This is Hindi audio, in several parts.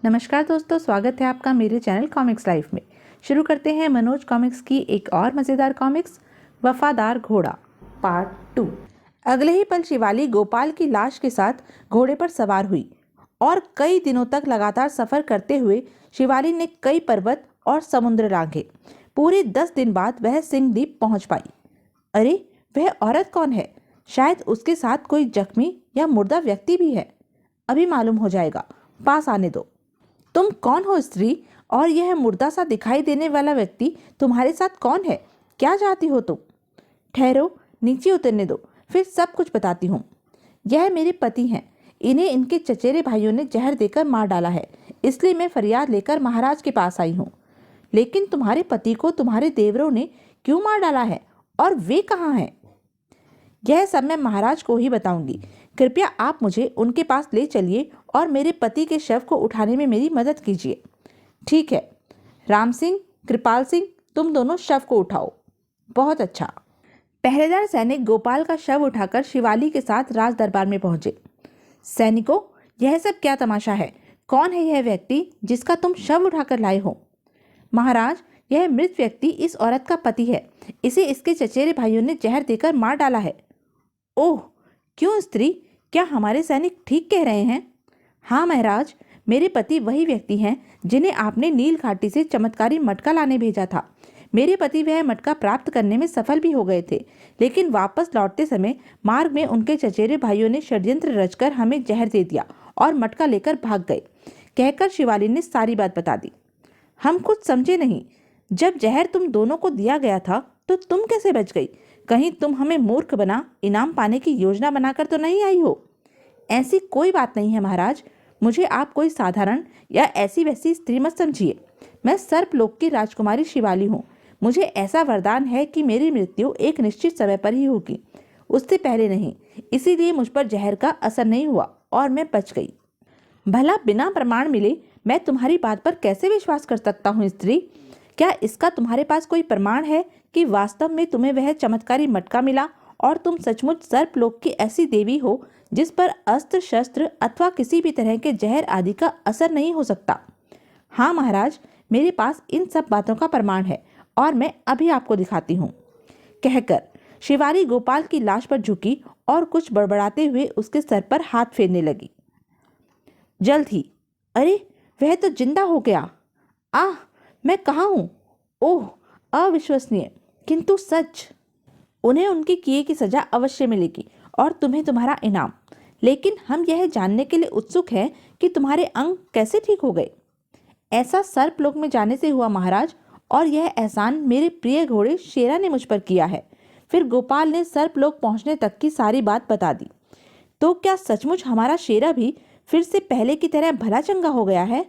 नमस्कार दोस्तों, स्वागत है आपका मेरे चैनल कॉमिक्स लाइफ में। शुरू करते हैं मनोज कॉमिक्स की एक और मज़ेदार कॉमिक्स, वफादार घोड़ा पार्ट 2। अगले ही पल शिवाली गोपाल की लाश के साथ घोड़े पर सवार हुई और कई दिनों तक लगातार सफर करते हुए शिवाली ने कई पर्वत और समुद्र लांघे। पूरे 10 दिन बाद वह सिंह द्वीप पहुंच पाई। अरे, वह औरत कौन है? शायद उसके साथ कोई जख्मी या मुर्दा व्यक्ति भी है। अभी मालूम हो जाएगा, पास आने दो। तुम कौन हो स्त्री? और यह मुर्दा सा दिखाई देने वाला व्यक्ति तुम्हारे साथ कौन है? क्या चाहती हो तुम? ठहरो, नीचे उतरने दो, फिर सब कुछ बताती हूँ। यह मेरे पति हैं। इन्हें इनके चचेरे भाइयों ने जहर देकर मार डाला है, इसलिए मैं फरियाद लेकर महाराज के पास आई हूँ। लेकिन तुम्हारे पति को तुम्हारे देवरों ने क्यों मार डाला है और वे कहाँ हैं? यह सब मैं महाराज को ही बताऊंगी। कृपया आप मुझे उनके पास ले चलिए और मेरे पति के शव को उठाने में मेरी मदद कीजिए। ठीक है राम सिंह, कृपाल सिंह, तुम दोनों शव को उठाओ। बहुत अच्छा। पहरेदार सैनिक गोपाल का शव उठाकर शिवाली के साथ राज दरबार में पहुंचे। सैनिकों, यह सब क्या तमाशा है? कौन है यह व्यक्ति जिसका तुम शव उठाकर लाए हो? महाराज, यह मृत व्यक्ति इस औरत का पति है। इसे इसके चचेरे भाइयों ने जहर देकर मार डाला है। ओह, क्यों स्त्री? क्या हमारे सैनिक ठीक कह रहे हैं? हाँ महाराज, मेरे पति वही व्यक्ति हैं जिन्हें आपने नील घाटी से चमत्कारी मटका लाने भेजा था। मेरे पति वह मटका प्राप्त करने में सफल भी हो गए थे, लेकिन वापस लौटते समय मार्ग में उनके चचेरे भाइयों ने षड्यंत्र रचकर हमें जहर दे दिया और मटका लेकर भाग गए। कहकर शिवाली ने सारी बात बता दी। हम कुछ समझे नहीं। जब जहर तुम दोनों को दिया गया था तो तुम कैसे बच गई? कहीं तुम हमें मूर्ख बना इनाम पाने की योजना बनाकर तो नहीं आई हो? ऐसी कोई बात नहीं है महाराज। मुझे आप कोई साधारण या ऐसी वैसी स्त्री मत समझिए। मैं सर्पलोक की राजकुमारी शिवाली हूँ। मुझे ऐसा वरदान है कि मेरी मृत्यु एक निश्चित समय पर ही होगी, उससे पहले नहीं। इसीलिए मुझ पर जहर का असर नहीं हुआ और मैं बच गई। भला बिना प्रमाण मिले मैं तुम्हारी बात पर कैसे विश्वास कर सकता हूँ स्त्री? क्या इसका तुम्हारे पास कोई प्रमाण है कि वास्तव में तुम्हें वह चमत्कारी मटका मिला और तुम सचमुच सर्पलोक की ऐसी देवी हो जिस पर अस्त्र शस्त्र अथवा किसी भी तरह के जहर आदि का असर नहीं हो सकता? हाँ महाराज, मेरे पास इन सब बातों का प्रमाण है और मैं अभी आपको दिखाती हूँ। कहकर शिवाली गोपाल की लाश पर झुकी और कुछ बड़बड़ाते हुए उसके सर पर हाथ फेरने लगी। जल्द ही, अरे वह तो जिंदा हो गया। आह, मैं कहाँ हूँ? ओह, अविश्वसनीय किंतु सच। उन्हें उनके किए की सजा अवश्य मिलेगी और तुम्हें तुम्हारा इनाम। लेकिन हम यह जानने के लिए उत्सुक हैं कि तुम्हारे अंग कैसे ठीक हो गए। ऐसा सर्पलोक में जाने से हुआ महाराज, और यह एहसान मेरे प्रिय घोड़े शेरा ने मुझ पर किया है। फिर गोपाल ने सर्पलोक पहुंचने तक की सारी बात बता दी। तो क्या सचमुच हमारा शेरा भी फिर से पहले की तरह भला चंगा हो गया है?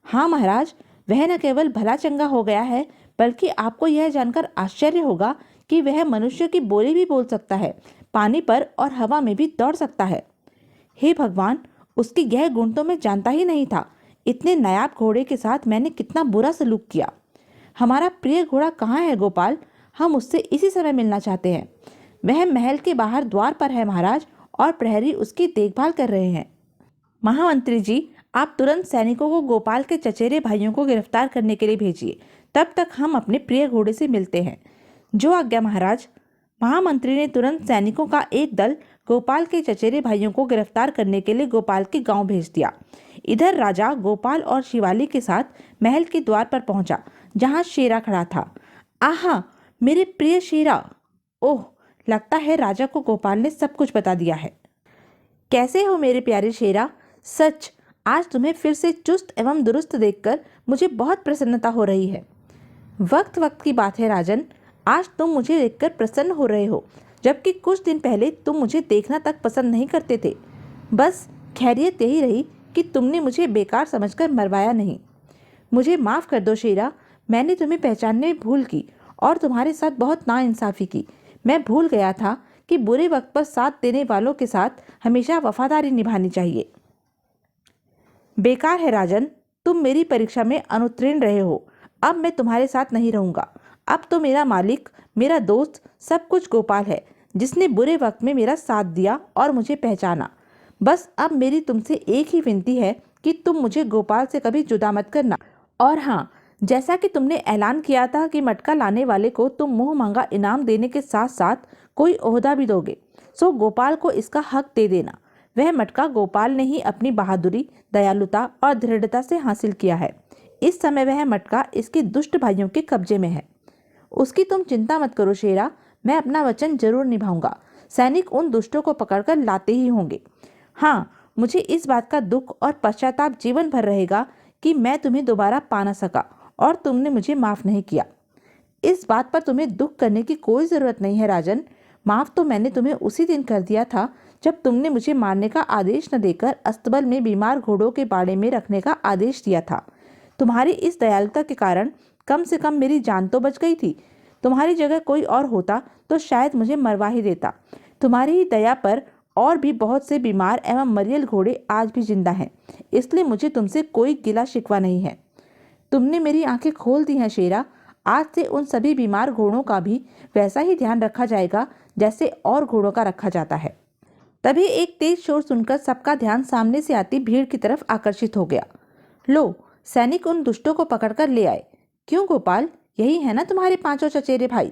हाँ महाराज, वह न केवल भला चंगा हो गया है, बल्कि आपको यह जानकर आश्चर्य होगा कि वह मनुष्य की बोली भी बोल सकता है, पानी पर और हवा में भी दौड़ सकता है। हे भगवान, उसकी यह गुण तो मैं जानता ही नहीं था। इतने नायाब घोड़े के साथ मैंने कितना बुरा सलूक किया। हमारा प्रिय घोड़ा कहाँ है गोपाल? हम उससे इसी समय मिलना चाहते हैं। वह महल के बाहर द्वार पर है महाराज, और प्रहरी उसकी देखभाल कर रहे हैं। महामंत्री जी, आप तुरंत सैनिकों को गोपाल के चचेरे भाइयों को गिरफ्तार करने के लिए भेजिए। तब तक हम अपने प्रिय घोड़े से मिलते हैं। जो आज्ञा महाराज। महामंत्री ने तुरंत सैनिकों का एक दल गोपाल के चचेरे भाइयों को गिरफ्तार करने के लिए गोपाल के गांव भेज दिया। इधर राजा गोपाल और शिवाली के साथ महल के द्वार पर पहुंचा, जहां शेरा खड़ा था। आहा, मेरे प्रिय शेरा! ओह, लगता है राजा को गोपाल ने सब कुछ बता दिया है। कैसे हो मेरे प्यारे शेरा? सच, आज तुम्हें फिर से चुस्त एवं दुरुस्त देखकर मुझे बहुत प्रसन्नता हो रही है। वक्त वक्त की बात है राजन, आज तुम मुझे देखकर प्रसन्न हो रहे हो, जबकि कुछ दिन पहले तुम मुझे देखना तक पसंद नहीं करते थे। बस खैरियत यही रही कि तुमने मुझे बेकार समझकर मरवाया नहीं। मुझे माफ़ कर दो शेरा, मैंने तुम्हें पहचानने में भूल की और तुम्हारे साथ बहुत नाइंसाफ़ी की। मैं भूल गया था कि बुरे वक्त पर साथ देने वालों के साथ हमेशा वफादारी निभानी चाहिए। बेकार है राजन, तुम मेरी परीक्षा में अनुत्तीर्ण रहे हो। अब मैं तुम्हारे साथ नहीं रहूँगा। अब तो मेरा मालिक, मेरा दोस्त, सब कुछ गोपाल है, जिसने बुरे वक्त में मेरा साथ दिया और मुझे पहचाना। बस अब मेरी तुमसे एक ही विनती है कि तुम मुझे गोपाल से कभी जुदा मत करना। और हाँ, जैसा कि तुमने ऐलान किया था कि मटका लाने वाले को तुम मुंह मांगा इनाम देने के साथ साथ कोई ओहदा भी दोगे, सो गोपाल को इसका हक दे देना। वह मटका गोपाल ने ही अपनी बहादुरी, दयालुता और दृढ़ता से हासिल किया है। इस समय वह मटका इसके दुष्ट भाइयों के कब्जे में है। उसकी तुम चिंता मत करो शेरा, मैं अपना वचन जरूर निभाऊंगा। सैनिक उन दुष्टों को पकड़कर लाते ही होंगे। हाँ, मुझे इस बात का दुख और पश्चाताप जीवन भर रहेगा कि मैं तुम्हें दोबारा पा ना सका और तुमने मुझे माफ नहीं किया। इस बात पर तुम्हें दुख करने की कोई जरूरत नहीं है राजन। माफ तो मैंने तुम्हें उसी दिन कर दिया था जब तुमने मुझे मारने का आदेश न देकर अस्तबल में बीमार घोड़ों के बाड़े में रखने का आदेश दिया था। तुम्हारी इस दयालुता के कारण कम से कम मेरी जान तो बच गई थी। तुम्हारी जगह कोई और होता तो शायद मुझे मरवा ही देता। तुम्हारी ही दया पर और भी बहुत से बीमार एवं मरियल घोड़े आज भी जिंदा हैं, इसलिए मुझे तुमसे कोई गिला शिकवा नहीं है। तुमने मेरी आंखें खोल दी हैं शेरा। आज से उन सभी बीमार घोड़ों का भी वैसा ही ध्यान रखा जाएगा जैसे और घोड़ों का रखा जाता है। तभी एक तेज शोर सुनकर सबका ध्यान सामने से आती भीड़ की तरफ आकर्षित हो गया। लो, सैनिक उन दुष्टों को पकड़कर ले आए। क्यों गोपाल, यही है ना तुम्हारे पांचों चचेरे भाई?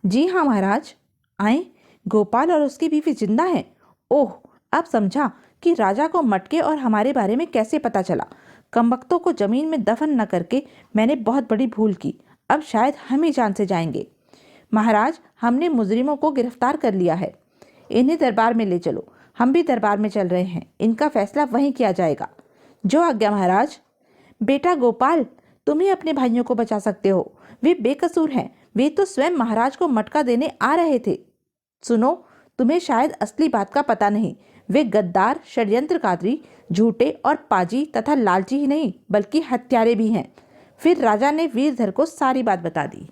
जी हाँ महाराज। आए, गोपाल और उसकी बीवी जिंदा हैं। ओह, अब समझा कि राजा को मटके और हमारे बारे में कैसे पता चला। कमबख्तों को जमीन में दफन न करके मैंने बहुत बड़ी भूल की। अब शायद हम ही जान से जाएंगे। महाराज, हमने मुजरिमों को गिरफ्तार कर लिया है। इन्हें दरबार में ले चलो। हम भी दरबार में चल रहे हैं। इनका फैसला वहीं किया जाएगा। जो आज्ञा महाराज। बेटा गोपाल, तुम ही अपने भाइयों को बचा सकते हो। वे बेकसूर हैं। वे तो स्वयं महाराज को मटका देने आ रहे थे। सुनो, तुम्हें शायद असली बात का पता नहीं। वे गद्दार, षड्यंत्रकारी, झूठे और पाजी तथा लालची ही नहीं बल्कि हत्यारे भी हैं। फिर राजा ने वीरधर को सारी बात बता दी।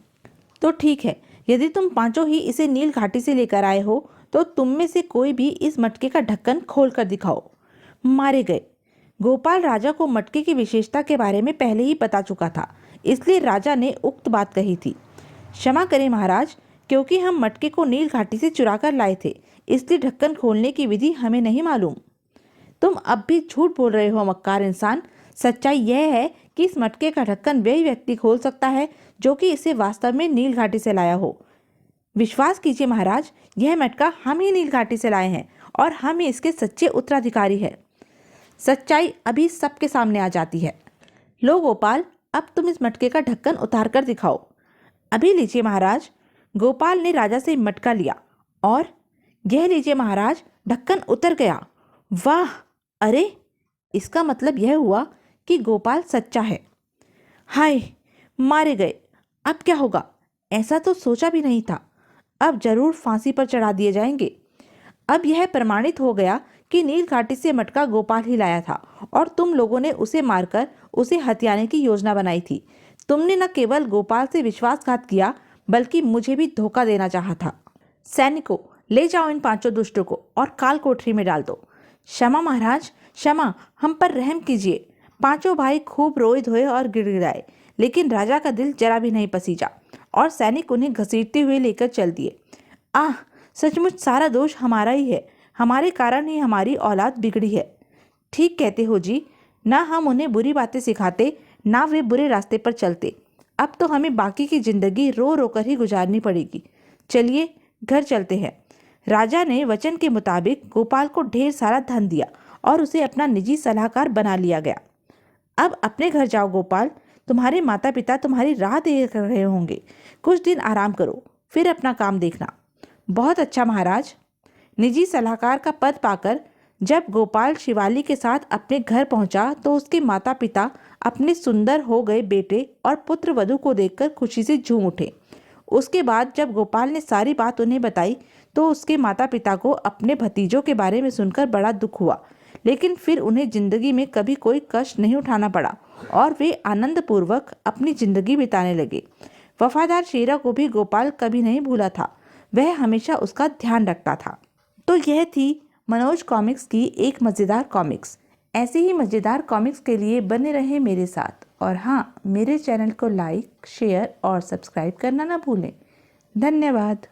तो ठीक है, यदि तुम पांचों ही इसे नील घाटी से लेकर आए हो तो तुम में से कोई भी इस मटके का ढक्कन खोल कर दिखाओ। मारे गए। गोपाल राजा को मटके की विशेषता के बारे में पहले ही बता चुका था, इसलिए राजा ने उक्त बात कही थी। क्षमा करें महाराज, क्योंकि हम मटके को नील घाटी से चुरा कर लाए थे, इसलिए ढक्कन खोलने की विधि हमें नहीं मालूम। तुम अब भी झूठ बोल रहे हो मक्कार इंसान। सच्चाई यह है कि इस मटके का ढक्कन वही व्यक्ति खोल सकता है जो कि इसे वास्तव में नील घाटी से लाया हो। विश्वास कीजिए महाराज, यह मटका हम ही नील घाटी से लाए हैं और हम ही इसके सच्चे उत्तराधिकारी हैं। सच्चाई अभी सबके सामने आ जाती है। लो गोपाल, अब तुम इस मटके का ढक्कन उतार कर दिखाओ। अभी लीजिए महाराज। गोपाल ने राजा से मटका लिया और यह लीजिए महाराज, ढक्कन उतर गया। वाह, अरे, इसका मतलब यह हुआ कि गोपाल सच्चा है। हाय, मारे गए। अब क्या होगा? ऐसा तो सोचा भी नहीं था। अब जरूर फांसी पर चढ़ा दिए जाएंगे। अब यह प्रमाणित हो गया कि नील घाटी से मटका गोपाल ही लाया था और तुम लोगों ने उसे मारकर उसे हथियाने की योजना बनाई थी। तुमने न केवल गोपाल से विश्वासघात किया बल्कि मुझे भी धोखा देना चाहा था। सैनिकों, ले जाओ इन पांचों दुष्टों को और काल कोठरी में डाल दो। क्षमा महाराज, क्षमा, हम पर रहम कीजिए। पांचों भाई खूब रोए धोए और गिड़गिड़ाए, लेकिन राजा का दिल जरा भी नहीं पसीजा और सैनिक उन्हें घसीटते हुए लेकर चल दिए। आह, सचमुच सारा दोष हमारा ही है। हमारे कारण ही हमारी औलाद बिगड़ी है। ठीक कहते हो जी। ना हम उन्हें बुरी बातें सिखाते, ना वे बुरे रास्ते पर चलते। अब तो हमें बाकी की जिंदगी रो रो कर ही गुजारनी पड़ेगी। चलिए घर चलते हैं। राजा ने वचन के मुताबिक गोपाल को ढेर सारा धन दिया और उसे अपना निजी सलाहकार बना लिया गया। अब अपने घर जाओ गोपाल, तुम्हारे माता पिता तुम्हारी राह देख रहे होंगे। कुछ दिन आराम करो, फिर अपना काम देखना। बहुत अच्छा महाराज। निजी सलाहकार का पद पाकर जब गोपाल शिवाली के साथ अपने घर पहुंचा तो उसके माता पिता अपने सुंदर हो गए बेटे और पुत्र वधू को देखकर खुशी से झूम उठे। उसके बाद जब गोपाल ने सारी बात उन्हें बताई तो उसके माता पिता को अपने भतीजों के बारे में सुनकर बड़ा दुख हुआ, लेकिन फिर उन्हें जिंदगी में कभी कोई कष्ट नहीं उठाना पड़ा और वे आनंदपूर्वक अपनी जिंदगी बिताने लगे। वफादार शेरा को भी गोपाल कभी नहीं भूला था। वह हमेशा उसका ध्यान रखता था। तो यह थी मनोज कॉमिक्स की एक मज़ेदार कॉमिक्स। ऐसे ही मज़ेदार कॉमिक्स के लिए बने रहें मेरे साथ और हाँ, मेरे चैनल को लाइक, शेयर और सब्सक्राइब करना ना भूलें। धन्यवाद।